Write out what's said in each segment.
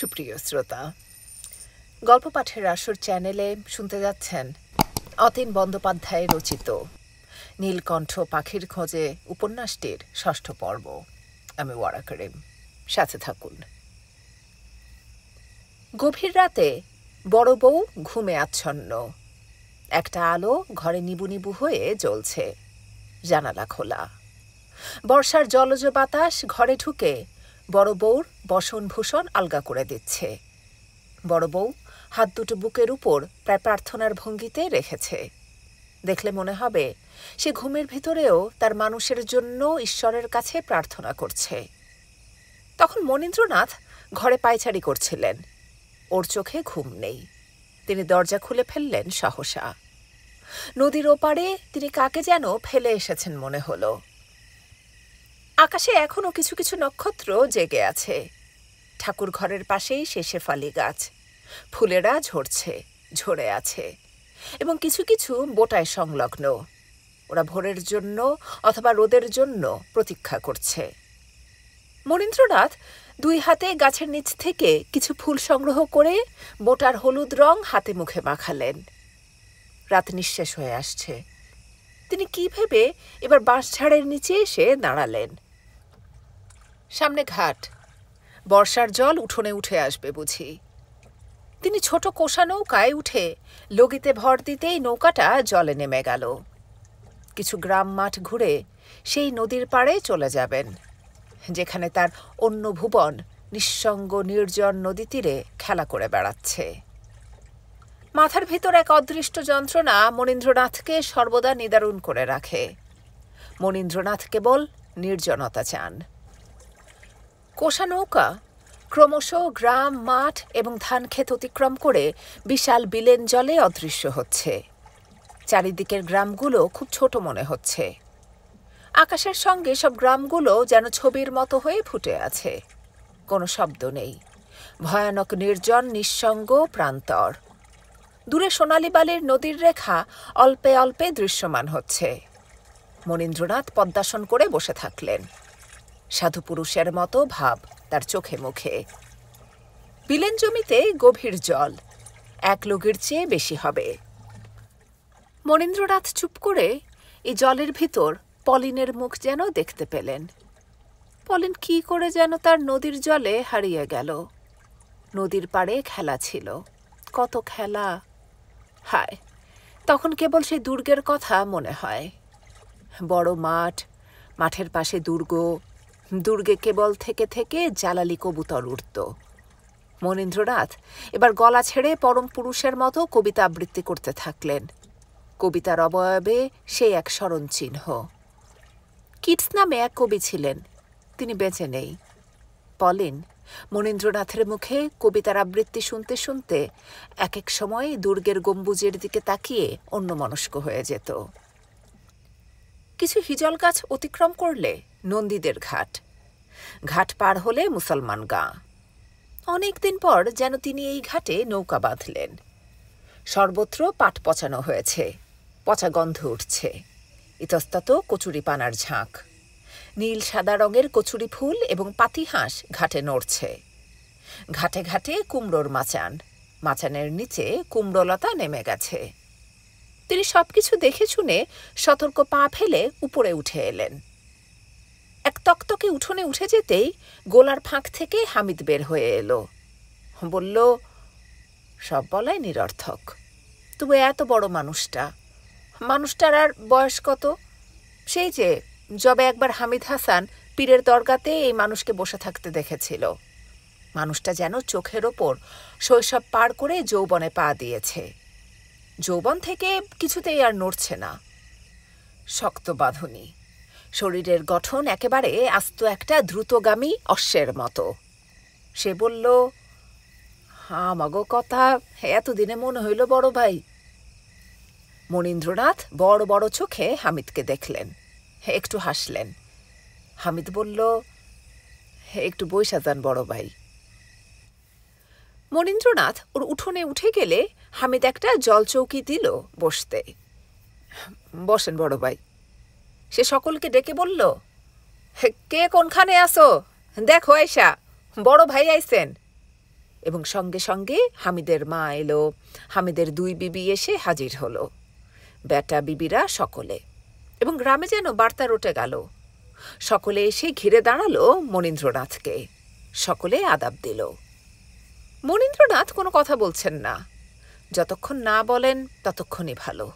সুপ্রিয় শ্রোতা, গল্প পাঠের আসর চ্যানেলে শুনতে যাচ্ছেন অতীন বন্দ্যোপাধ্যায় রচিত নীলকণ্ঠ পাখির খোঁজে উপন্যাসটির ৬ষ্ঠ পর্ব। আমি ওয়ারা করিম, সাথে থাকুন। গভীর রাতে বড় বউ ঘুমে আচ্ছন্ন। একটা আলো ঘরে নিবু নিবু হয়ে জ্বলছে, জানালা খোলা। বর্ষার জলজ বাতাস ঘরে ঢুকে বড় বউর বসন ভূষণ আলগা করে দিচ্ছে। বড় বউ হাত দুটো বুকের উপর প্রায় প্রার্থনার ভঙ্গিতে রেখেছে। দেখলে মনে হবে সে ঘুমের ভিতরেও তার মানুষের জন্য ঈশ্বরের কাছে প্রার্থনা করছে। তখন মনীন্দ্রনাথ ঘরে পায়চারি করছিলেন। ওর চোখে ঘুম নেই। তিনি দরজা খুলে ফেললেন সহসা। নদীর ওপারে তিনি কাকে যেন ফেলে এসেছেন মনে হলো। আকাশে এখনো কিছু কিছু নক্ষত্র জেগে আছে। ঠাকুর ঘরের পাশেই শেফালি গাছ, ফুলেরা ঝরে আছে এবং কিছু কিছু বোটায় সংলগ্ন। ওরা ভোরের জন্য অথবা রোদের জন্য প্রতীক্ষা করছে। মনীন্দ্রনাথ দুই হাতে গাছের নিচ থেকে কিছু ফুল সংগ্রহ করে বোটার হলুদ রং হাতে মুখে মাখালেন। রাত নিঃশেষ হয়ে আসছে। তিনি কি ভেবে এবার বাঁশঝাড়ের নিচে এসে দাঁড়ালেন। সামনে ঘাট, বর্ষার জল উঠোনে উঠে আসবে বুঝি। তিনি ছোট কোষা নৌকায় উঠে লগিতে ভর দিতেই নৌকাটা জলে নেমে গেল। কিছু গ্রাম মাঠ ঘুরে সেই নদীর পাড়ে চলে যাবেন, যেখানে তার অন্য ভুবন নিঃসঙ্গ নির্জন নদী তীরে খেলা করে বেড়াচ্ছে। মাথার ভিতর এক অদৃষ্ট যন্ত্রণা মনীন্দ্রনাথকে সর্বদা নিদারুণ করে রাখে। মনীন্দ্রনাথ কেবল নির্জনতা চান। কোষা নৌকা ক্রমশ গ্রাম, মাঠ এবং ধান ক্ষেত অতিক্রম করে বিশাল বিলেন জলে অদৃশ্য হচ্ছে। চারিদিকের গ্রামগুলো খুব ছোট মনে হচ্ছে। আকাশের সঙ্গে সব গ্রামগুলো যেন ছবির মতো হয়ে ফুটে আছে। কোনো শব্দ নেই। ভয়ানক নির্জন নিঃসঙ্গ প্রান্তর। দূরে সোনালি বালির নদীর রেখা অল্পে অল্পে দৃশ্যমান হচ্ছে। মনীন্দ্রনাথ পদ্মাসন করে বসে থাকলেন। সাধু পুরুষের মতো ভাব তার চোখে মুখে। বিলেন জমিতে গভীর জল, এক লগির চেয়ে বেশি হবে। মনীন্দ্রনাথ চুপ করে এই জলের ভিতর পলিনের মুখ যেন দেখতে পেলেন। পলিন কি করে যেন তার নদীর জলে হারিয়ে গেল। নদীর পাড়ে খেলা ছিল, কত খেলা। হায়, তখন কেবল সেই দুর্গের কথা মনে হয়। বড় মাঠ, মাঠের পাশে দুর্গ, দুর্গে কেবল থেকে থেকে জ্বালালি কবুতর উঠত। মনীন্দ্রনাথ এবার গলা ছেড়ে পরম পুরুষের মতো কবিতা আবৃত্তি করতে থাকলেন। কবিতার অবয়বে সেই এক স্মরণ চিহ্ন। কিটস নামে এক কবি ছিলেন, তিনি বেঁচে নেই। পলিন মনীন্দ্রনাথের মুখে কবিতার আবৃত্তি শুনতে শুনতে এক এক সময় দুর্গের গম্বুজের দিকে তাকিয়ে অন্যমনস্ক হয়ে যেত। কিছু হিজল গাছ অতিক্রম করলে নন্দীদের ঘাট। ঘাট পার হলে মুসলমান গাঁ। অনেকদিন পর যেন তিনি এই ঘাটে নৌকা বাঁধলেন। সর্বত্র পাট পচানো হয়েছে, পচা গন্ধ উঠছে। ইতস্তত কচুরি পানার ঝাঁক। নীল সাদা রঙের কচুরি ফুল এবং পাতিহাঁস ঘাটে নড়ছে। ঘাটে ঘাটে কুমড়োর মাচান, মাচানের নিচে কুমড়োলতা নেমে গেছে। তিনি সবকিছু দেখে শুনে সতর্ক পা ফেলে উপরে উঠে এলেন। এক তকতকে উঠোনে উঠে যেতেই গোলার ফাঁক থেকে হামিদ বের হয়ে এলো। বলল, সব বলাই নিরর্থক। তবু এত বড় মানুষটার আর বয়স কত? সেই যে যবে একবার হামিদ হাসান পীরের দরগাতে এই মানুষকে বসে থাকতে দেখেছিল। মানুষটা যেন চোখের ওপর শৈশব পার করে যৌবনে পা দিয়েছে। যৌবন থেকে কিছুতেই আর নড়ছে না। শক্ত বাঁধুনি, শরীরের গঠন একেবারে আস্ত একটা দ্রুতগামী অশ্বের মতো। সে বলল, আমাগো কথা এতদিনে মনে হইল বড় ভাই। মনীন্দ্রনাথ বড় বড় চোখে হামিদকে দেখলেন, একটু হাসলেন। হামিদ বলল, একটু বইসা যান বড় ভাই। মনীন্দ্রনাথ ওর উঠোনে উঠে গেলে হামিদ একটা জলচৌকি দিল বসতে। বসেন বড় ভাই। সে সকলকে ডেকে বলল, কে কোনখানে আসো? দেখো আয়সা, বড় ভাই আইছেন। এবং সঙ্গে সঙ্গে হামিদের মা এলো, হামিদের 2 বিবি এসে হাজির হলো, বেটা বিবিরা সকলে, এবং গ্রামে যেন বার্তা রটে গেল। সকলে এসে ঘিরে দাঁড়ালো মনীন্দ্রনাথকে, সকলে আদাব দিল। মনীন্দ্রনাথ কোনো কথা বলছেন না, যতক্ষণ না বলেন ততক্ষণই ভালো।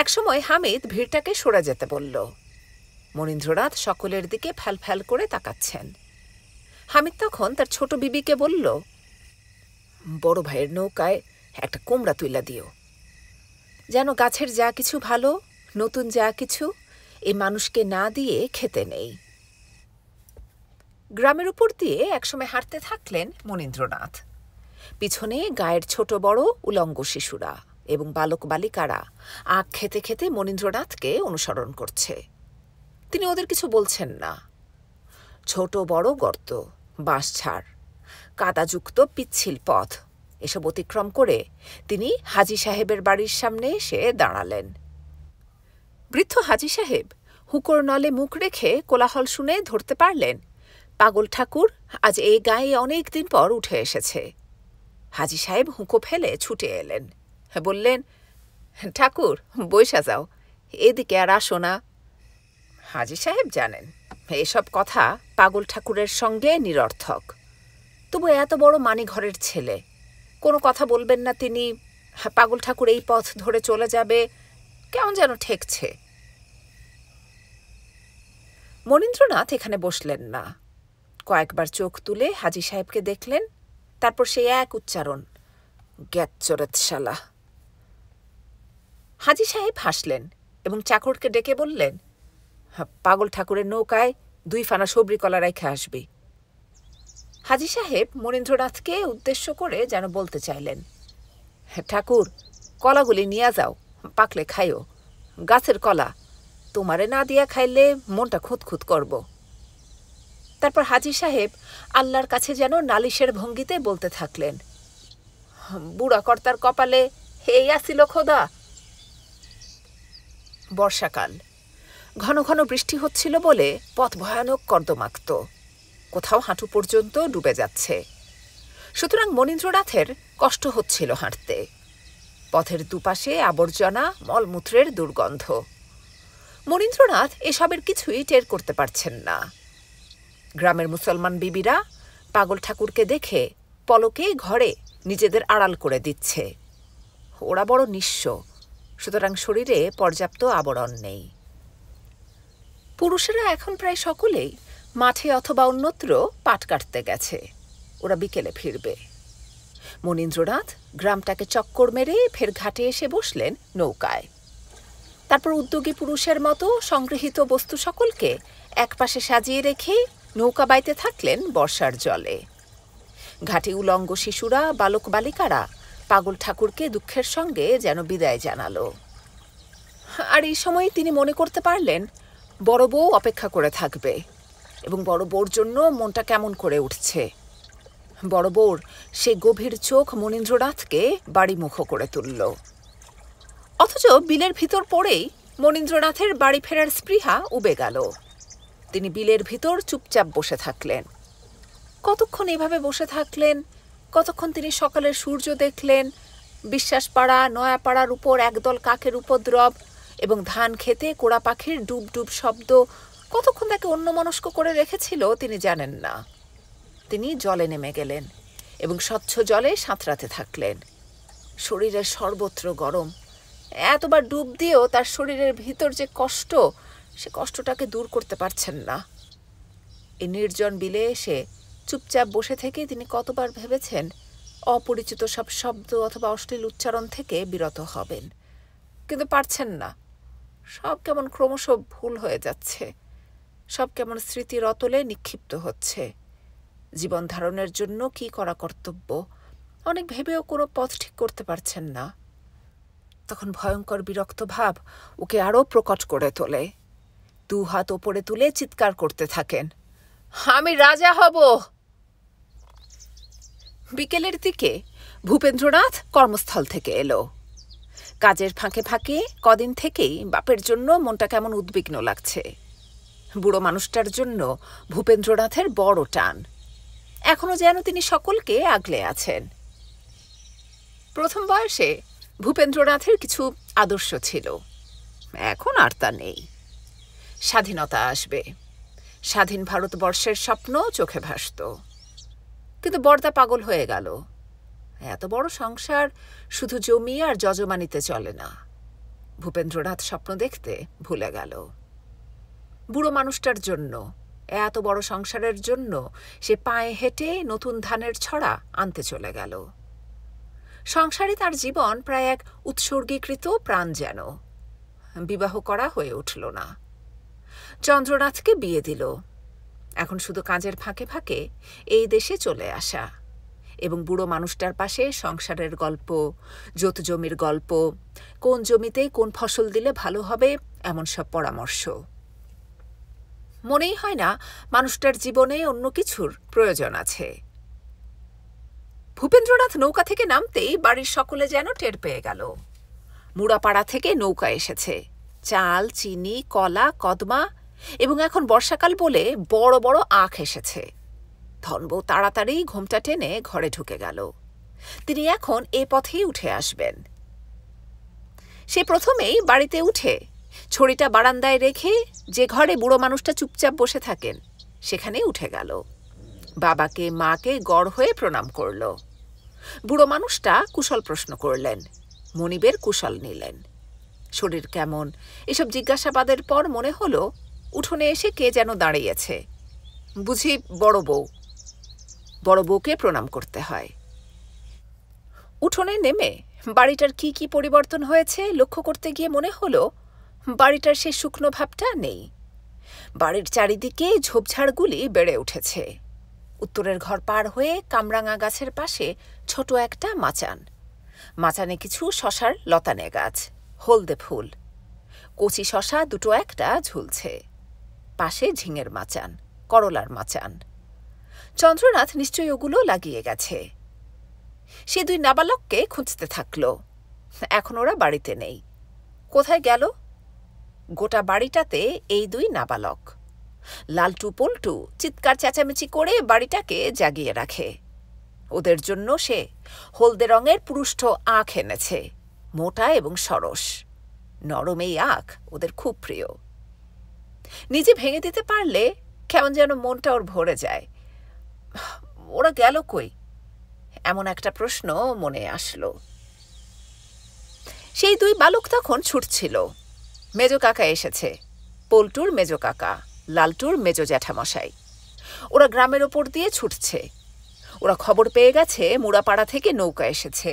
একসময় হামিদ ভিড়টাকে সরে যেতে বলল। মনীন্দ্রনাথ সকলের দিকে ফ্যাল করে তাকাচ্ছেন। হামিদ তখন তার ছোট বিবিকে বলল, বড় ভাইয়ের নৌকায় একটা কুমড়া তুইলা দিও, যেন গাছের যা কিছু ভালো, নতুন যা কিছু এই মানুষকে না দিয়ে খেতে নেই। গ্রামের উপর দিয়ে একসময় হাঁটতে থাকলেন মনীন্দ্রনাথ। পিছনে গায়ের ছোট বড় উলঙ্গ শিশুরা এবং বালক বালিকারা আখ খেতে খেতে মনীন্দ্রনাথকে অনুসরণ করছে। তিনি ওদের কিছু বলছেন না। ছোট বড় গর্ত, বাঁশঝাড়, কাদাযুক্ত পিচ্ছিল পথ এসব অতিক্রম করে তিনি হাজী সাহেবের বাড়ির সামনে এসে দাঁড়ালেন। বৃদ্ধ হাজী সাহেব হুঁকোর নলে মুখ রেখে কোলাহল শুনে ধরতে পারলেন পাগল ঠাকুর আজ এই গায়ে অনেক দিন পর উঠে এসেছে। হাজী সাহেব হুঁকো ফেলে ছুটে এলেন, বললেন, ঠাকুর বইসা যাও, এদিকে আর আসো না। হাজী সাহেব জানেন এসব কথা পাগল ঠাকুরের সঙ্গে নিরর্থক, তবু এত বড় মানিঘরের ছেলে, কোনো কথা বলবেন না তিনি। পাগল ঠাকুর এই পথ ধরে চলে যাবে, কেমন যেন ঠেকছে। মনীন্দ্রনাথ এখানে বসলেন না, কয়েকবার চোখ তুলে হাজী সাহেবকে দেখলেন, তারপর সেই এক উচ্চারণ, গ্যাচ্চরত শালা। হাজী সাহেব হাসলেন এবং চাকরকে ডেকে বললেন, পাগল ঠাকুরের নৌকায় 2 ফানা সবরি কলা রেখে আসবি। হাজী সাহেব মনীন্দ্রনাথকে উদ্দেশ্য করে যেন বলতে চাইলেন, ঠাকুর কলাগুলি নিয়ে যাও, পাকলে খাইও, গাছের কলা, তোমারে না দিয়া খাইলে মনটা খুঁতখুত করব। তারপর হাজী সাহেব আল্লাহর কাছে যেন নালিশের ভঙ্গিতে বলতে থাকলেন, বুড়া কর্তার কপালে এই আসিল খোদা। বর্ষাকাল, ঘন ঘন বৃষ্টি হচ্ছিল বলে পথ ভয়ানক কর্দমাক্ত, কোথাও হাঁটু পর্যন্ত ডুবে যাচ্ছে। সুতরাং মনীন্দ্রনাথের কষ্ট হচ্ছিল হাঁটতে। পথের দুপাশে আবর্জনা, মলমূত্রের দুর্গন্ধ। মনীন্দ্রনাথ এসবের কিছুই টের করতে পারছেন না। গ্রামের মুসলমান বিবিরা পাগল ঠাকুরকে দেখে পলকে ঘরে নিজেদের আড়াল করে দিচ্ছে। ওরা বড় নিঃস্ব, সুতরাং শরীরে পর্যাপ্ত আবরণ নেই। পুরুষেরা এখন প্রায় সকলেই মাঠে অথবা অন্যত্র পাট কাটতে গেছে, ওরা বিকেলে ফিরবে। মনীন্দ্রনাথ গ্রামটাকে চক্কর মেরে ফের ঘাটে এসে বসলেন নৌকায়। তারপর উদ্যোগী পুরুষের মতো সংগৃহীত বস্তু সকলকে একপাশে সাজিয়ে রেখে নৌকা বাইতে থাকলেন বর্ষার জলে। ঘাটে উলঙ্গ শিশুরা, বালক বালিকারা পাগল ঠাকুরকে দুঃখের সঙ্গে যেন বিদায় জানালো। আর এই সময় তিনি মনে করতে পারলেন বড় বউ অপেক্ষা করে থাকবে, এবং বড় বউর জন্য মনটা কেমন করে উঠছে। বড় বউর সে গভীর চোখ মনীন্দ্রনাথকে বাড়িমুখ করে তুলল। অথচ বিলের ভিতর পড়েই মনীন্দ্রনাথের বাড়ি ফেরার স্পৃহা উবে গেল। তিনি বিলের ভিতর চুপচাপ বসে থাকলেন। কতক্ষণ এভাবে বসে থাকলেন, কতক্ষণ তিনি সকালের সূর্য দেখলেন, বিশ্বাসপাড়া নয়াপাড়ার উপর একদল কাকের উপদ্রব এবং ধান খেতে কোড়া পাখির ডুব ডুব শব্দ কতক্ষণ তাকে অন্যমনস্ক করে রেখেছিল তিনি জানেন না। তিনি জলে নেমে গেলেন এবং স্বচ্ছ জলে সাঁতরাতে থাকলেন। শরীরের সর্বত্র গরম, এতবার ডুব দিয়েও তার শরীরের ভিতর যে কষ্ট, সে কষ্টটাকে দূর করতে পারছেন না। এই নির্জন বিলে এসে চুপচাপ বসে থেকে তিনি কতবার ভেবেছেন অপরিচিত সব শব্দ অথবা অশ্লীল উচ্চারণ থেকে বিরত হবেন, কিন্তু পারছেন না। সব কেমন ক্রমশ ভুল হয়ে যাচ্ছে, সব কেমন স্মৃতির অতলে নিক্ষিপ্ত হচ্ছে। জীবন ধারণের জন্য কি করা কর্তব্য অনেক ভেবেও কোনো পথ ঠিক করতে পারছেন না। তখন ভয়ঙ্কর বিরক্ত ভাব ওকে আরও প্রকট করে তোলে। 2 হাত ওপরে তুলে চিৎকার করতে থাকেন, আমি রাজা হব। বিকেলের দিকে ভূপেন্দ্রনাথ কর্মস্থল থেকে এলো। কাজের ফাঁকে ফাঁকে কদিন থেকেই বাপের জন্য মনটা কেমন উদ্বিগ্ন লাগছে। বুড়ো মানুষটার জন্য ভূপেন্দ্রনাথের বড় টান। এখনো যেন তিনি সকলকে আগলে আছেন। প্রথম বয়সে ভূপেন্দ্রনাথের কিছু আদর্শ ছিল, এখন আর তা নেই। স্বাধীনতা আসবে, স্বাধীন ভারতবর্ষের স্বপ্ন চোখে ভাসত। কিন্তু বরদা পাগল হয়ে গেল। এত বড় সংসার শুধু জমি আর যজমানিতে চলে না। ভূপেন্দ্রনাথ স্বপ্ন দেখতে ভুলে গেল। বুড়ো মানুষটার জন্য, এত বড় সংসারের জন্য সে পায়ে হেঁটে নতুন ধানের ছড়া আনতে চলে গেল। সংসারে তার জীবন প্রায় এক উৎসর্গীকৃত প্রাণ যেন। বিবাহ করা হয়ে উঠল না। চন্দ্রনাথকে বিয়ে দিল। এখন শুধু কাজের ফাঁকে ফাঁকে এই দেশে চলে আসা এবং বুড়ো মানুষটার পাশে সংসারের গল্প, জোত জমির গল্প, কোন জমিতে কোন ফসল দিলে ভালো হবে এমন সব পরামর্শ। মনেই হয় না মানুষটার জীবনে অন্য কিছুর প্রয়োজন আছে। ভূপেন্দ্রনাথ নৌকা থেকে নামতেই বাড়ির সকলে যেন টের পেয়ে গেল। মুড়াপাড়া থেকে নৌকা এসেছে, চাল, চিনি, কলা, কদমা এবং এখন বর্ষাকাল বলে বড় বড় আখ এসেছে। ধনবউ তাড়াতাড়ি ঘোমটা টেনে ঘরে ঢুকে গেল। তিনি এখন এ পথেই উঠে আসবেন। সে প্রথমেই বাড়িতে উঠে ছড়িটা বারান্দায় রেখে যে ঘরে বুড়ো মানুষটা চুপচাপ বসে থাকেন সেখানেই উঠে গেল। বাবাকে মাকে গড় হয়ে প্রণাম করল। বুড়ো মানুষটা কুশল প্রশ্ন করলেন, মনিবের কুশল নিলেন। শরীর কেমন এসব জিজ্ঞাসাবাদের পর মনে হলো উঠোনে এসে কে যেন দাঁড়িয়েছে। বুঝি বড় বউ। বড় বউকে প্রণাম করতে হয়। উঠোনে নেমে বাড়িটার কি কি পরিবর্তন হয়েছে লক্ষ্য করতে গিয়ে মনে হলো বাড়িটার সে শুকনো ভাবটা নেই। বাড়ির চারিদিকে ঝোপঝাড়গুলি বেড়ে উঠেছে। উত্তরের ঘর পার হয়ে কামরাঙা গাছের পাশে ছোট একটা মাচান। মাচানে কিছু শশার লতানে গাছ, হলদে ফুল। কচি শশা দুটো একটা ঝুলছে। পাশে ঝিঙের মাচান, করলার মাচান। চন্দ্রনাথ নিশ্চয়ই ওগুলো লাগিয়ে গেছে। সে দুই নাবালককে খুঁজতে থাকল। এখন ওরা বাড়িতে নেই। কোথায় গেল? গোটা বাড়িটাতে এই দুই নাবালক। লালটু পল্টু চিৎকার চেঁচামেচি করে বাড়িটাকে জাগিয়ে রাখে। ওদের জন্য সে হলদে রঙের পুরুষ্ঠ আখ এনেছে, মোটা এবং সরস। নরম এই আখ ওদের খুব প্রিয়। নিজে ভেঙে দিতে পারলে কেমন যেন মনটা ওর ভরে যায়। ওরা গেল কই? এমন একটা প্রশ্ন মনে আসলো। সেই দুই বালক তখন ছুটছিল। মেজ কাকা এসেছে, পল্টুর মেজ কাকা, লালটুর মেজ জ্যাঠামশাই। ওরা গ্রামের ওপর দিয়ে ছুটছে। ওরা খবর পেয়ে গেছে মুড়াপাড়া থেকে নৌকা এসেছে।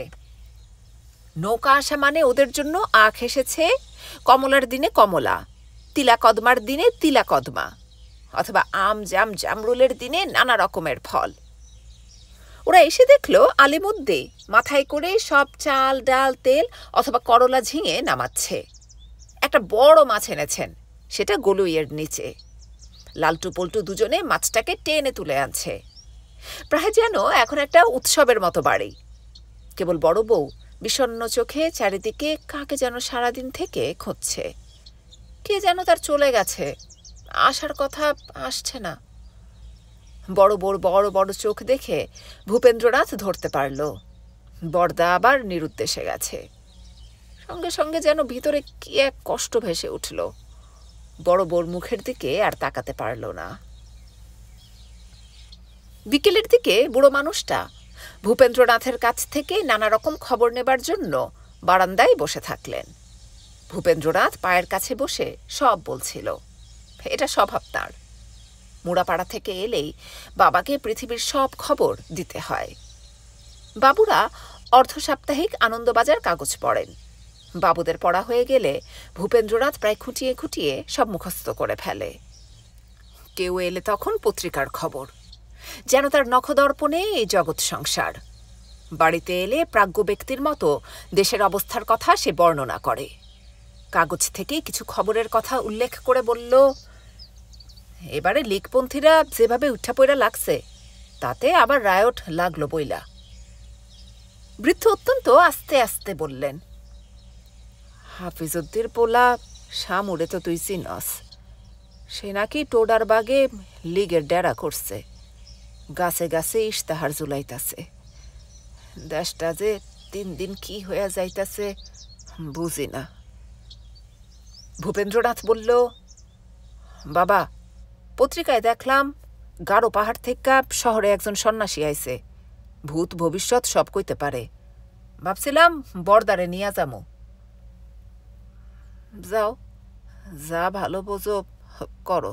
নৌকা আসা মানে ওদের জন্য আখ এসেছে, কমলার দিনে কমলা, তিলা কদমার দিনে তিলা কদমা, অথবা আম জাম জামরুলের দিনে নানা রকমের ফল। ওরা এসে দেখল আলিমুদ্দে মাথায় করে সব চাল ডাল তেল অথবা করলা ঝিঙে নামাচ্ছে। একটা বড় মাছ এনেছেন, সেটা গলুইয়ের নিচে। লালটু পল্টু দুজনে মাছটাকে টেনে তুলে আনছে। প্রায় যেন এখন একটা উৎসবের মতো বাড়ি। কেবল বড় বউ বিষণ্ণ চোখে চারিদিকে কাকে যেন সারাদিন থেকে খুঁজছে। কে যেন তার চলে গেছে, আসার কথা আসছে না। বড় বড় বড় বড় চোখ দেখে ভূপেন্দ্রনাথ ধরতে পারল বরদা আবার নিরুদ্দেশে গেছে। সঙ্গে সঙ্গে যেন ভিতরে কি এক কষ্ট ভেসে উঠল। বড় বড় মুখের দিকে আর তাকাতে পারল না। বিকেলের দিকে বুড়ো মানুষটা ভূপেন্দ্রনাথের কাছ থেকে নানা রকম খবর নেবার জন্য বারান্দায় বসে থাকলেন। ভূপেন্দ্রনাথ পায়ের কাছে বসে সব বলছিল। এটা স্বভাব তাঁর। মুড়াপাড়া থেকে এলেই বাবাকে পৃথিবীর সব খবর দিতে হয়। বাবুরা অর্ধসাপ্তাহিক আনন্দবাজার কাগজ পড়েন। বাবুদের পড়া হয়ে গেলে ভূপেন্দ্রনাথ প্রায় খুঁটিয়ে খুঁটিয়ে সব মুখস্থ করে ফেলে। কেউ এলে তখন পত্রিকার খবর, যেন তার নখদর্পণে এই জগৎ সংসার। বাড়িতে এলে প্রাজ্ঞ ব্যক্তির মতো দেশের অবস্থার কথা সে বর্ণনা করে। কাগজ থেকে কিছু খবরের কথা উল্লেখ করে বলল, এবারে লীগপন্থীরা যেভাবে উঠাপইরা লাগছে তাতে আবার রায়ট লাগলো বইলা। বৃদ্ধ অত্যন্ত আস্তে আস্তে বললেন, হাফিজুদ্দির পোলা শামুরে তো তুই চিনস, সে নাকি টোডার বাগে লীগের ডেরা করছে। গাছে গাছে ইশতেহার ঝুলাইতাছে। দেশটা যে দিন দিন কি হইয়া যাইতাছে বুঝি না। ভূপেন্দ্রনাথ বলল, বাবা, পত্রিকায় দেখলাম গারো পাহাড় থেকে শহরে একজন সন্ন্যাসী আইছে, ভূত ভবিষ্যৎ সব কইতে পারে। ভাবছিলাম বরদারে নিয়া যামো। যাও, যা ভালো বোঝো করো।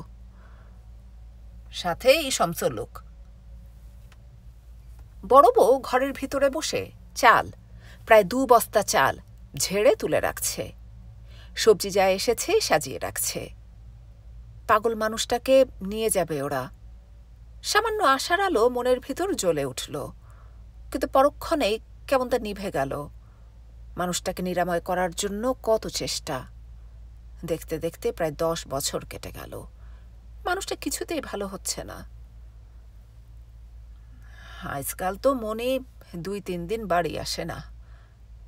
সাথে এই সমচলুক। বড় বউ ঘরের ভিতরে বসে চাল, প্রায় 2 বস্তা চাল ঝেড়ে তুলে রাখছে। সবজি যা এসেছে সাজিয়ে রাখছে। পাগল মানুষটাকে নিয়ে যাবে ওরা। সামান্য আশার আলো মনের ভিতর জ্বলে উঠল, কিন্তু পরক্ষণেই কেমন তা নিভে গেল। মানুষটাকে নিরাময় করার জন্য কত চেষ্টা। দেখতে দেখতে প্রায় 10 বছর কেটে গেল। মানুষটা কিছুতেই ভালো হচ্ছে না। আজকাল তো মনে 2-3 দিন বাড়ি আসে না।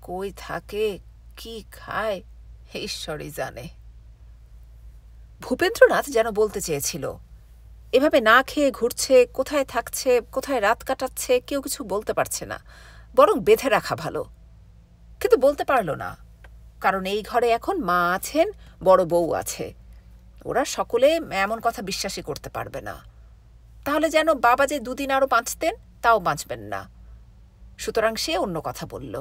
কই থাকে, কি খায়, ঈশ্বরই জানে। ভূপেন্দ্রনাথ যেন বলতে চেয়েছিল, এভাবে না খেয়ে ঘুরছে, কোথায় থাকছে, কোথায় রাত কাটাচ্ছে, কেউ কিছু বলতে পারছে না, বরং বেঁধে রাখা ভালো। কিন্তু বলতে পারল না, কারণ এই ঘরে এখন মা আছেন, বড় বউ আছে। ওরা সকলে এমন কথা বিশ্বাসই করতে পারবে না। তাহলে যেন বাবা যে 2 দিন আরও বাঁচতেন, তাও বাঁচবেন না। সুতরাং সে অন্য কথা বলল,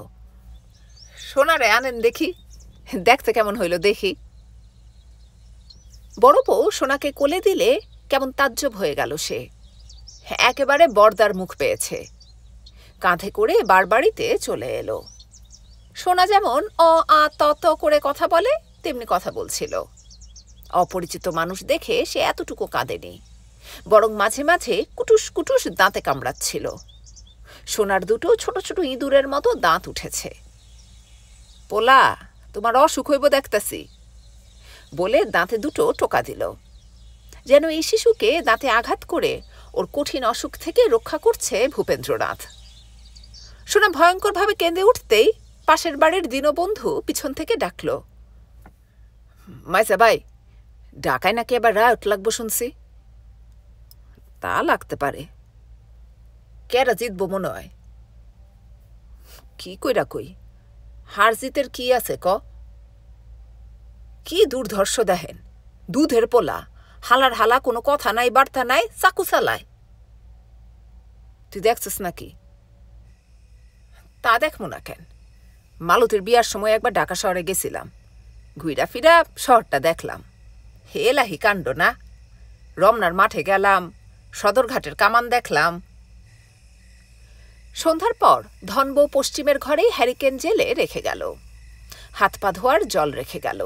সোনারে আনেন দেখি, দেখতে কেমন হইল দেখি। বড় বউ সোনাকে কোলে দিলে কেমন তাজ্জব হয়ে গেল সে। একেবারে বরদার মুখ পেয়েছে। কাঁধে করে বাড়িতে চলে এলো। সোনা যেমন অ আ ত ত করে কথা বলে তেমনি কথা বলছিল। অপরিচিত মানুষ দেখে সে এতটুকু কাঁদেনি, বরং মাঝে মাঝে কুটুস কুটুস দাঁতে কামড়াচ্ছিল। সোনার 2 ছোট ছোট ইঁদুরের মতো দাঁত উঠেছে। পোলা, তোমার অসুখ হইব দেখতাছি, বলে দাঁতে 2 টোকা দিল, যেন এই শিশুকে দাঁতে আঘাত করে ওর কঠিন অসুখ থেকে রক্ষা করছে ভূপেন্দ্রনাথ। সোনা ভয়ঙ্করভাবে কেঁদে উঠতেই পাশের বাড়ির দীনবন্ধু পিছন থেকে ডাকল, মাইসা ভাই, ঢাকায় নাকি এবার রায়ত লাগবো শুনছি। তা লাগতে পারে। কেরা জিতবো মনে হয়? কি কইরা কই, হার জিতের কি আছে ক? কি দুর্ধর্ষ দেখেন, দুধের পোলা, হালার হালা, কোনো কথা নাই বার্তা নাই, চাকু চালায়। তুই দেখছিস নাকি? তা দেখবো না কেন? মালতীর বিয়ার সময় একবার ঢাকা শহরে গেছিলাম, ঘুইরা ফিরা শহরটা দেখলাম। হেলাহি কাণ্ড না? রমনার মাঠে গেলাম, সদরঘাটের কামান দেখলাম। সন্ধ্যার পর ধনবউ পশ্চিমের ঘরে হ্যারিকেন জেলে রেখে গেল। হাত পা ধোয়ার জল রেখে গেল।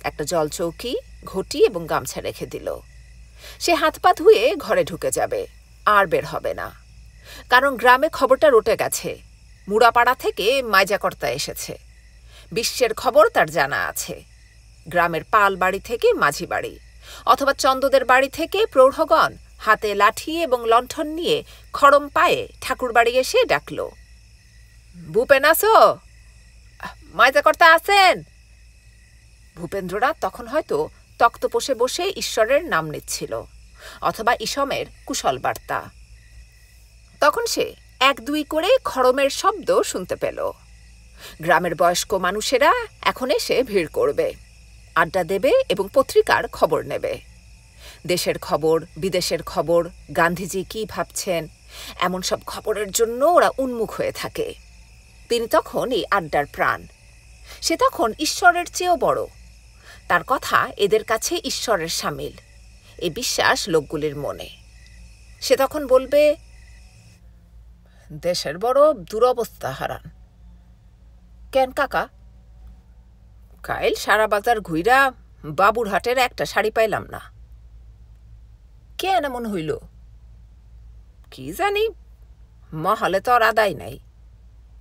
একটা জল চৌকি, ঘটি এবং গামছা রেখে দিল। সে হাত পা ধুয়ে ঘরে ঢুকে যাবে, আর বের হবে না। কারণ গ্রামে খবরটা রটে গেছে, মুড়াপাড়া থেকে মাইজাকর্তা এসেছে। বিশ্বের খবর তার জানা আছে। গ্রামের পাল বাড়ি থেকে মাঝি বাড়ি, অথবা চন্দদের বাড়ি থেকে প্রৌঢ়গণ হাতে লাঠি এবং লণ্ঠন নিয়ে খড়ম পায়ে ঠাকুর বাড়ি এসে ডাকল, ভূপেন আছো? মাইজাকর্তা আছেন? ভূপেন্দ্রনাথ তখন হয়তো তক্তপোষে বসে ঈশ্বরের নাম নিচ্ছিল, অথবা ইসমের কুশল বার্তা। তখন সে 1-2 করে খড়মের শব্দ শুনতে পেল। গ্রামের বয়স্ক মানুষেরা এখন এসে ভিড় করবে, আড্ডা দেবে এবং পত্রিকার খবর নেবে। দেশের খবর, বিদেশের খবর, গান্ধীজি কি ভাবছেন, এমন সব খবরের জন্য ওরা উন্মুখ হয়ে থাকে। তিনি তখন এই আড্ডার প্রাণ। সে তখন ঈশ্বরের চেয়েও বড়। তার কথা এদের কাছে ঈশ্বরের সামিল, এই বিশ্বাস লোকগুলির মনে। সে তখন বলবে, দেশের বড় দুরবস্থা হারান। কেন কাকা? কাইল সারা বাজার ঘুইরা বাবুরহাটের একটা শাড়ি পাইলাম না। কেন এমন হইল? কি জানি, মহলে তো আর আদায় নাই।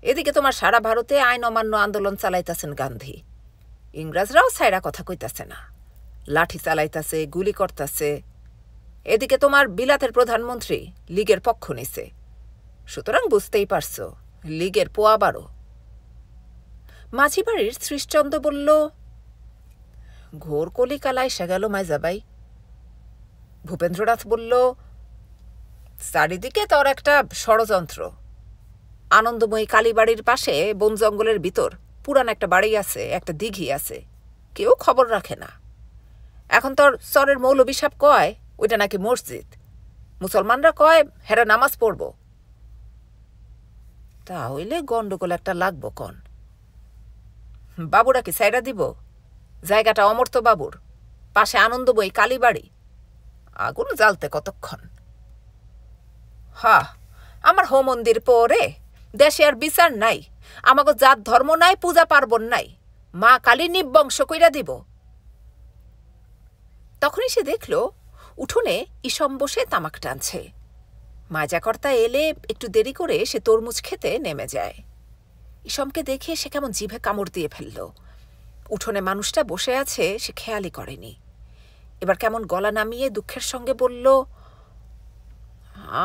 এদিকে তোমার সারা ভারতে আইন অমান্য আন্দোলন চালাইতাছেন গান্ধী। ইংরাজরাও ছাইরা কথা কইতাছে না, লাঠি চালাইতাছে, গুলি করতাছে। এদিকে তোমার বিলাতের প্রধানমন্ত্রী লীগের পক্ষ নিছে। সুতরাং বুঝতেই পারছো, লীগের পোয়া বারো। মাঝি বাড়ির শ্রীশচন্দ্র বলল, ঘোর কলিকালায় এসে গেল মাইজাবাই। ভূপেন্দ্রনাথ বলল, চারিদিকে তোর একটা ষড়যন্ত্র। আনন্দময়ী কালীবাড়ির পাশে বন জঙ্গলের ভিতর পুরান একটা বাড়ি আছে, একটা দিঘি আছে, কেউ খবর রাখে না। এখন তোর চরের মৌলবী সাহেব কয় ওইটা নাকি মসজিদ, মুসলমানরা কয় হেরা নামাজ পড়ব। তাহলে গন্ডগোল একটা লাগবো কন? বাবুরা কি সাইডা দিব? জায়গাটা অমর্ত্য বাবুর, পাশে আনন্দময়ী কালীবাড়ি, আগুন জ্বালতে কতক্ষণ? আমার হো মন্দির পরে দেশে আর বিচার নাই, আমাকে জাত ধর্ম নাই, পূজা পার্বণ নাই, মা কালী নিবংশ কইরা দিব। তখনই সে দেখল উঠোনে ইসম বসে তামাক টানছে। মাজাকর্তা এলে একটু দেরি করে সে তরমুজ খেতে নেমে যায়। ইসমকে দেখে সে কেমন জিভে কামড় দিয়ে ফেলল। উঠোনে মানুষটা বসে আছে সে খেয়ালই করেনি। এবার কেমন গলা নামিয়ে দুঃখের সঙ্গে বলল,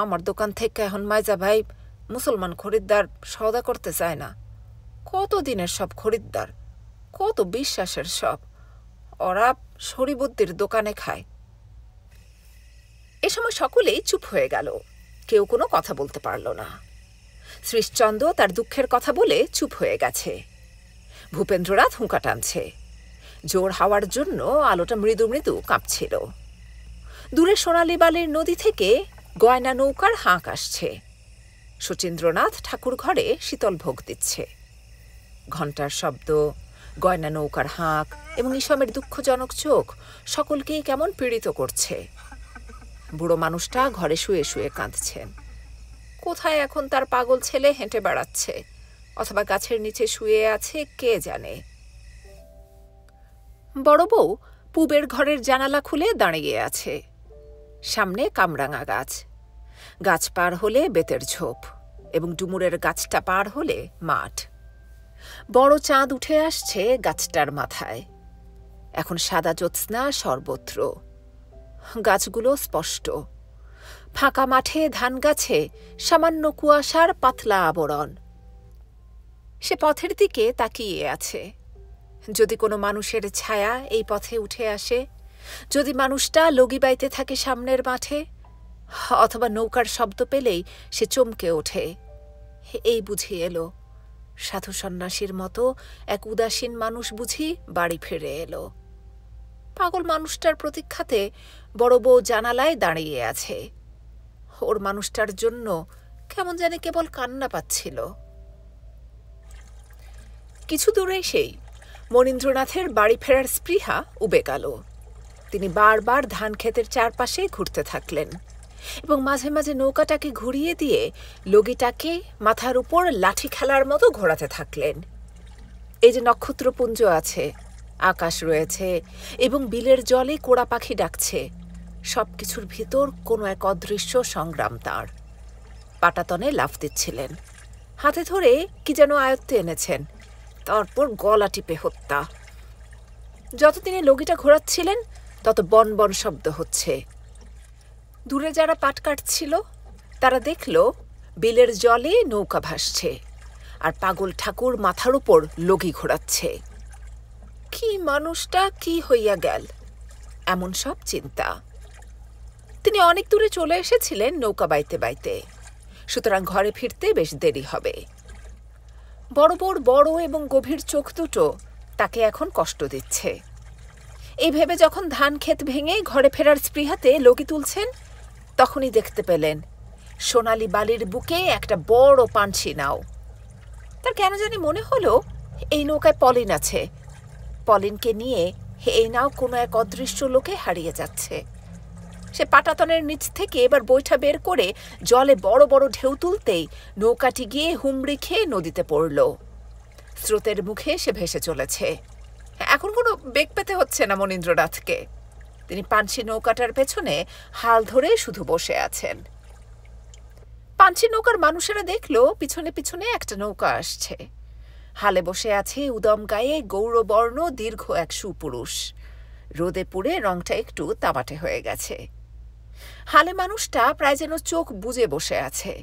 আমার দোকান থেকে এখন মাইজা ভাই মুসলমান খরিদ্দার সওদা করতে চায় না। কত দিনের সব খরিদ্দার, কত বিশ্বাসের সব, ওরা শরীবুদ্দির দোকানে খায়। এ সময় সকলেই চুপ হয়ে গেল, কেউ কোনো কথা বলতে পারল না। শ্রীশচন্দ্র তার দুঃখের কথা বলে চুপ হয়ে গেছে। ভূপেন্দ্রনাথ হুঁকা টানছে। জোর হাওয়ার জন্য আলোটা মৃদু মৃদু কাঁপছিল। দূরে সোনালী বালির নদী থেকে গয়না নৌকার হাঁক আসছে। শচীন্দ্রনাথ ঠাকুর ঘরে শীতল ভোগ দিচ্ছে। ঘণ্টার শব্দ, গয়না নৌকার হাঁক এবং ইসমের দুঃখজনক চোখ সকলকেই কেমন পীড়িত করছে। বুড়ো মানুষটা ঘরে শুয়ে শুয়ে কাঁদছেন। কোথায় এখন তার পাগল ছেলে হেঁটে বেড়াচ্ছে, অথবা গাছের নিচে শুয়ে আছে কে জানে। বড় বউ পূবের ঘরের জানালা খুলে দাঁড়িয়ে আছে। সামনে কামরাঙা গাছ, গাছ পার হলে বেতের ঝোপ, এবং ডুমুরের গাছটা পার হলে মাঠ। বড় চাঁদ উঠে আসছে গাছটার মাথায়। এখন সাদা জ্যোৎস্না সর্বত্র। গাছগুলো স্পষ্ট। ফাঁকা মাঠে ধান গাছে সামান্য কুয়াশার পাতলা আবরণ। সে পথের দিকে তাকিয়ে আছে। যদি কোনো মানুষের ছায়া এই পথে উঠে আসে, যদি মানুষটা লগি বাইতে থাকে সামনের মাঠে, অথবা নৌকার শব্দ পেলেই সে চমকে ওঠে। এই বুঝি এলো, সাধু সন্ন্যাসীর মতো এক উদাসীন মানুষ বুঝি বাড়ি ফিরে এলো। পাগল মানুষটার প্রতীক্ষাতে বড় বউ জানালায় দাঁড়িয়ে আছে। ওর মানুষটার জন্য কেমন জানি কেবল কান্না পাচ্ছিল। কিছু দূরে সেই মনীন্দ্রনাথের বাড়ি ফেরার স্পৃহা উবে গেল। তিনি বারবার ধান ক্ষেতের চারপাশে ঘুরতে থাকলেন এবং মাঝে মাঝে নৌকাটাকে ঘুরিয়ে দিয়ে লগিটাকে মাথার উপর লাঠি খেলার মতো ঘোরাতে থাকলেন। এই যে নক্ষত্রপুঞ্জ আছে, আকাশ রয়েছে এবং বিলের জলে কোড়া পাখি ডাকছে, সবকিছুর ভিতর কোনো এক অদৃশ্য সংগ্রাম তাঁর। পাটাতনে লাফ দিচ্ছিলেন, হাতে ধরে কি যেন আয়ত্তে এনেছেন, তারপর গলা টিপে হত্যা। যত তিনি লগিটা ঘোরাচ্ছিলেন তত বন বন শব্দ হচ্ছে। দূরে যারা পাট কাটছিল তারা দেখল বিলের জলে নৌকা ভাসছে, আর পাগল ঠাকুর মাথার উপর লগি ঘোরাচ্ছে। কি মানুষটা কি হইয়া গেল, এমন সব চিন্তা। তিনি অনেক দূরে চলে এসেছিলেন নৌকা বাইতে বাইতে, সুতরাং ঘরে ফিরতে বেশ দেরি হবে। বড় বড় বড় এবং গভীর চোখ দুটো তাকে এখন কষ্ট দিচ্ছে। এই ভেবে যখন ধান ক্ষেত ভেঙে ঘরে ফেরার স্পৃহাতে লগি তুলছেন, তখনই দেখতে পেলেন সোনালী বালির বুকে একটা বড় পানসি নাও। তার কেন জানি মনে হলো এই নৌকায় পলিন আছে। পলিনকে নিয়ে এই নাও কোনো এক অদৃশ্য লোকে হারিয়ে যাচ্ছে। সে পাটাতনের নিচ থেকে এবার বৈঠা বের করে জলে বড় বড় ঢেউ তুলতেই নৌকাটি গিয়ে হুমড়ি খেয়ে নদীতে পড়ল। স্রোতের মুখে সে ভেসে চলেছে। এখন কোনো বেগ পেতে হচ্ছে না মনীন্দ্রনাথকে। তিনি পানসি নৌকাটার পেছনে হাল ধরে শুধু বসে আছেন। পানসি নৌকার মানুষেরা দেখল পিছনে পিছনে একটা নৌকা আসছে। হালে বসে আছে উদম গায়ে গৌরবর্ণ দীর্ঘ এক সুপুরুষ। রোদে পুড়ে রংটা একটু তামাটে হয়ে গেছে। হালে মানুষটা প্রায় যেন চোখ বুজে বসে আছে।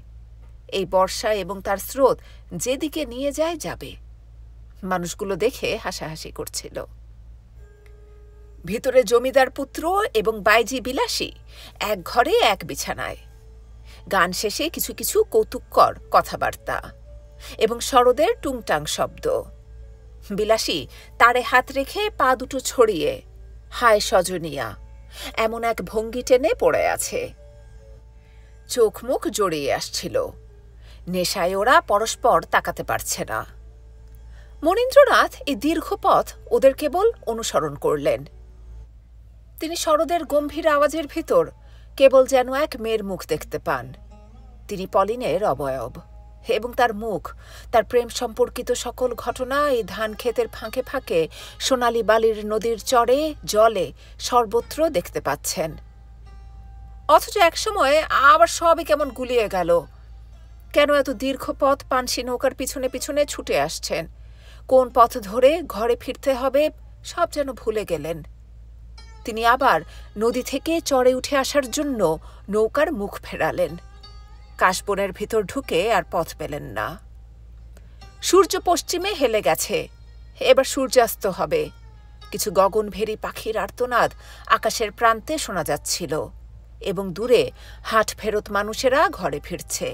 এই বর্ষা এবং তার স্রোত যেদিকে নিয়ে যায় যাবে। মানুষগুলো দেখে হাসাহাসি করছিল। ভিতরে জমিদার পুত্র এবং বাইজি বিলাসী এক ঘরে এক বিছানায়। গান শেষে কিছু কিছু কৌতুককর কথাবার্তা এবং শরদের টুংটাং শব্দ। বিলাসী তারে হাত রেখে পা দুটো ছড়িয়ে হায় সজনিয়া এমন এক ভঙ্গি টেনে পড়ে আছে। চোখ মুখ জড়িয়ে আসছিল। নেশায় ওরা পরস্পর তাকাতে পারছে না। মনীন্দ্রনাথ এই দীর্ঘ পথ ওদের কেবল অনুসরণ করলেন। তিনি শরদের গম্ভীর আওয়াজের ভিতর কেবল যেন এক মেয়ের মুখ দেখতে পান। তিনি পলিনের অবয়ব এবং তার মুখ, তার প্রেম সম্পর্কিত সকল ঘটনা এই ধান ক্ষেতের ফাঁকে ফাঁকে সোনালি বালির নদীর চরে জলে সর্বত্র দেখতে পাচ্ছেন। অথচ একসময় আবার সবই কেমন গুলিয়ে গেল। কেন এত দীর্ঘ পথ পানসি নৌকার পিছনে পিছনে ছুটে আসছেন, কোন পথ ধরে ঘরে ফিরতে হবে সব যেন ভুলে গেলেন। তিনি আবার নদী থেকে চরে উঠে আসার জন্য নৌকার মুখ ফেরালেন। কাশবনের ভিতর ঢুকে আর পথ পেলেন না। সূর্য পশ্চিমে হেলে গেছে, এবার সূর্যাস্ত হবে। কিছু গগনভেরী পাখির আর্তনাদ আকাশের প্রান্তে শোনা যাচ্ছিল এবং দূরে হাট ফেরত মানুষেরা ঘরে ফিরছে।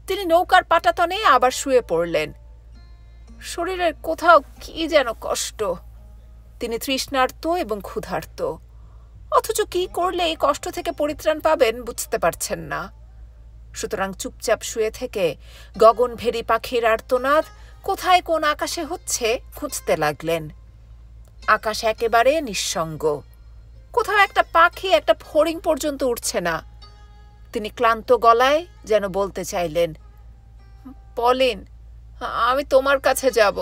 তিনি নৌকার পাটাতনে আবার শুয়ে পড়লেন। শরীরের কোথাও কি যেন কষ্ট। তিনি তৃষ্ণার্ত এবং ক্ষুধার্ত, অথচ কি করলে এই কষ্ট থেকে পরিত্রাণ পাবেন বুঝতে পারছেন না। সুতরাং চুপচাপ শুয়ে থেকে গগনভেরী পাখির আর্তনাদ কোথায় কোন আকাশে হচ্ছে খুঁজতে লাগলেন। আকাশ একেবারে নিঃসঙ্গ, কোথাও একটা পাখি, একটা ফড়িং পর্যন্ত উঠছে না। তিনি ক্লান্ত গলায় যেন বলতে চাইলেন, পলিন, আমি তোমার কাছে যাব।